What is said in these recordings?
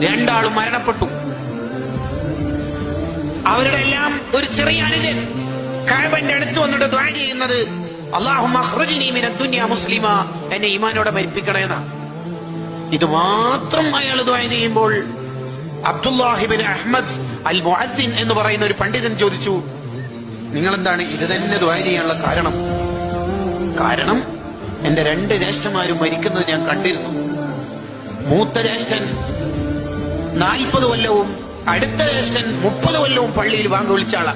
രണ്ടാളും മരണപ്പെട്ടു. അവരുടെ എല്ലാം ഒരു ചെറിയ അനുജൻ കഅബന്റെ അടുത്ത് വന്നിട്ട് ദുആ ചെയ്യുന്നത് അല്ലാഹുമ്മ അഖ്റിജ്നി മിനദ് ദുനിയ മുസ്ലിമ, എന്നെ ഈമാനോടെ മരിപ്പിക്കണേന്നാ. ഇത് മാത്രം അയാൾ ദുആ ചെയ്യുമ്പോൾ അബ്ദുല്ലാഹി ഇബ്നു അഹ്മദ് അൽ മുഅദ്ദിൻ എന്ന് പറയുന്ന ഒരു പണ്ഡിതൻ ചോദിച്ചു, നിങ്ങൾ എന്താണ് ഇത് തന്നെ ദുആ ചെയ്യാനുള്ള കാരണം? കാരണം എന്റെ രണ്ട് ജ്യേഷ്ഠന്മാരും മരിക്കുന്നത് ഞാൻ കണ്ടിരുന്നു. മൂത്ത ജ്യേഷ്ഠൻ 40 കൊല്ലവും അടുത്ത ജ്യേഷ്ഠൻ 30 കൊല്ലവും പള്ളിയിൽ വാങ്ങി വിളിച്ച ആളാ.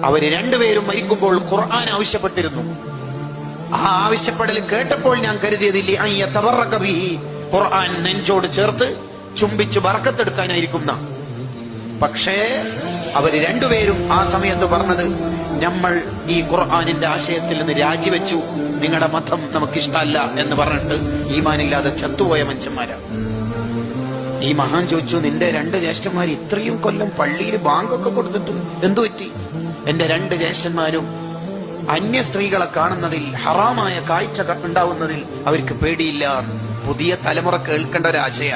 അവര് രണ്ടുപേരും മരിക്കുമ്പോൾ ഖുർആൻ ആവശ്യപ്പെട്ടിരുന്നു. ആ ആവശ്യപ്പെടൽ കേട്ടപ്പോൾ ഞാൻ കരുതിയതില്ലേ ഖുർആൻ നെഞ്ചോട് ചേർത്ത് ചുംബിച്ച് ബർക്കത്തെടുക്കാനായിരിക്കും. പക്ഷേ അവര് രണ്ടുപേരും ആ സമയത്ത് പറഞ്ഞത്, നമ്മൾ ഈ ഖുർആനിന്റെ ആശയത്തിൽ നിന്ന് രാജിവെച്ചു, നിങ്ങളുടെ മതം നമുക്കിഷ്ടമല്ല എന്ന് പറഞ്ഞിട്ട് ഈമാനില്ലാതെ ചത്തുപോയ മനുഷ്യന്മാരാണ്. ഈ മഹാൻ ചോദിച്ചു, നിന്റെ രണ്ട് ജ്യേഷ്ഠന്മാർ ഇത്രയും കൊല്ലം പള്ളിയിൽ ബാങ്കൊക്കെ കൊടുത്തിട്ട് എന്തു പറ്റി? എന്റെ രണ്ട് ജ്യേഷ്ഠന്മാരും അന്യ സ്ത്രീകളെ കാണുന്നതിൽ, ഹറാമായ കാഴ്ച ഉണ്ടാവുന്നതിൽ അവർക്ക് പേടിയില്ല. പുതിയ തലമുറ കേൾക്കേണ്ട ഒരാശയ.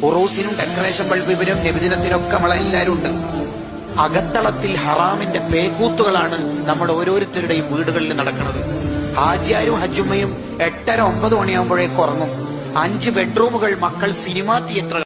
ഉറൂസിനും ഡെക്കറേഷൻ ബൾബിനും നബിദിനത്തിനൊക്കെ നമ്മളെല്ലാരും ഉണ്ട്. അകത്തളത്തിൽ ഹറാമിന്റെ പേക്കൂത്തുകളാണ് നമ്മുടെ ഓരോരുത്തരുടെയും വീടുകളിൽ നടക്കുന്നത്. ഹാജിയാരും ഹജ്ജുമ്മയും 8:30-9 മണിയാകുമ്പോഴേക്ക് ഉറങ്ങും. 5 ബെഡ്റൂമുകൾ, മക്കൾ സിനിമാ തിയേറ്റർ